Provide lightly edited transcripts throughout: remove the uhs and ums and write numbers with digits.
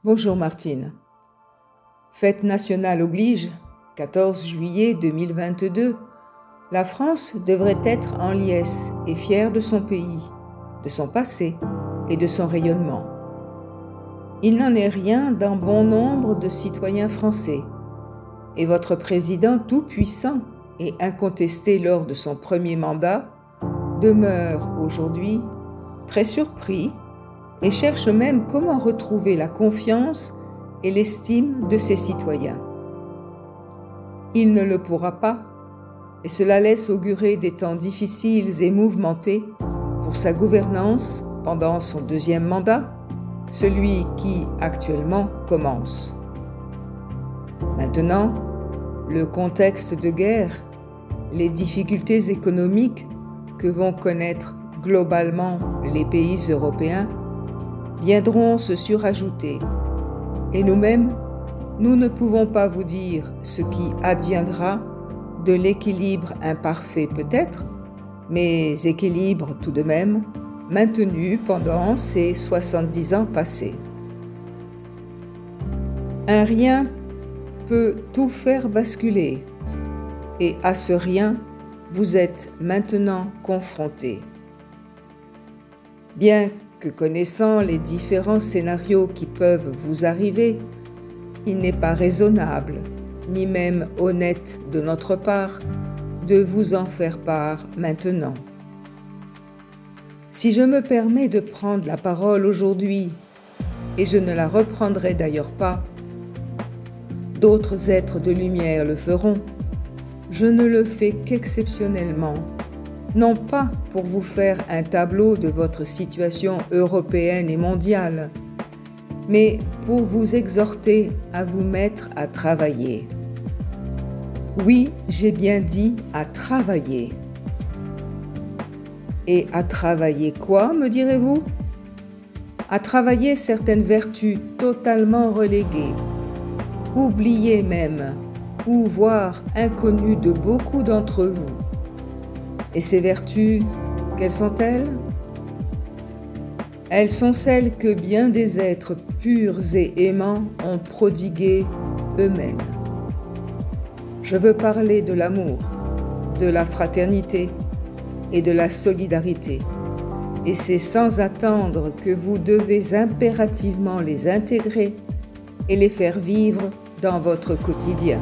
Bonjour Martine. Fête nationale oblige, 14 juillet 2022, la France devrait être en liesse et fière de son pays, de son passé et de son rayonnement. Il n'en est rien d'un bon nombre de citoyens français, et votre président tout-puissant et incontesté lors de son premier mandat demeure aujourd'hui très surpris et cherche même comment retrouver la confiance et l'estime de ses citoyens. Il ne le pourra pas, et cela laisse augurer des temps difficiles et mouvementés pour sa gouvernance pendant son deuxième mandat, celui qui actuellement commence. Maintenant, le contexte de guerre, les difficultés économiques que vont connaître globalement les pays européens viendront se surajouter. Et nous-mêmes, nous ne pouvons pas vous dire ce qui adviendra de l'équilibre imparfait peut-être, mais équilibre tout de même, maintenu pendant ces 70 ans passés. Un rien peut tout faire basculer, et à ce rien, vous êtes maintenant confrontés. Bien que connaissant les différents scénarios qui peuvent vous arriver, il n'est pas raisonnable, ni même honnête de notre part, de vous en faire part maintenant. Si je me permets de prendre la parole aujourd'hui, et je ne la reprendrai d'ailleurs pas, d'autres êtres de lumière le feront, je ne le fais qu'exceptionnellement, non pas pour vous faire un tableau de votre situation européenne et mondiale, mais pour vous exhorter à vous mettre à travailler. Oui, j'ai bien dit à travailler. Et à travailler quoi, me direz-vous? À travailler certaines vertus totalement reléguées, oubliées même, ou voire inconnues de beaucoup d'entre vous. Et ces vertus, quelles sont-elles? Elles sont celles que bien des êtres purs et aimants ont prodiguées eux-mêmes. Je veux parler de l'amour, de la fraternité et de la solidarité. Et c'est sans attendre que vous devez impérativement les intégrer et les faire vivre dans votre quotidien.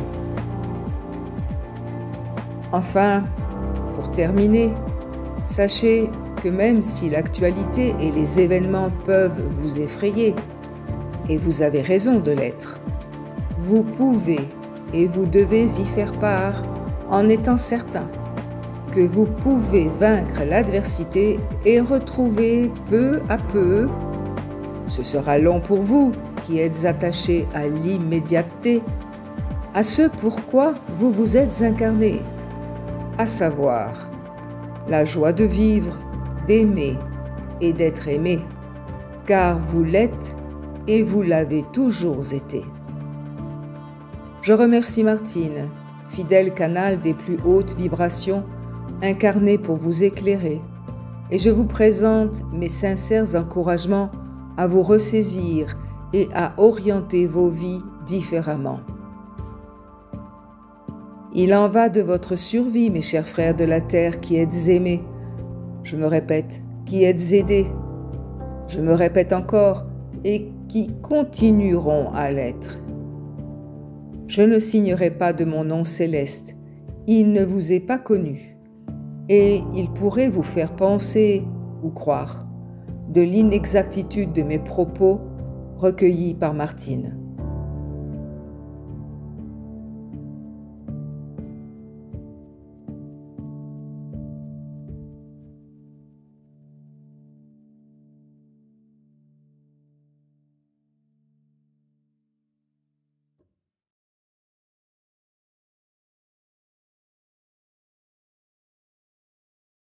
Enfin, pour terminer, sachez que même si l'actualité et les événements peuvent vous effrayer, et vous avez raison de l'être, vous pouvez et vous devez y faire part en étant certain que vous pouvez vaincre l'adversité et retrouver peu à peu, ce sera long pour vous qui êtes attachés à l'immédiateté, à ce pourquoi vous vous êtes incarnés, à savoir la joie de vivre, d'aimer et d'être aimé, car vous l'êtes et vous l'avez toujours été. Je remercie Martine, fidèle canal des plus hautes vibrations, incarné pour vous éclairer, et je vous présente mes sincères encouragements à vous ressaisir et à orienter vos vies différemment. Il en va de votre survie, mes chers frères de la terre qui êtes aimés. Je me répète, qui êtes aidés. Je me répète encore, et qui continueront à l'être. Je ne signerai pas de mon nom céleste. Il ne vous est pas connu. Et il pourrait vous faire penser ou croire de l'inexactitude de mes propos recueillis par Martine.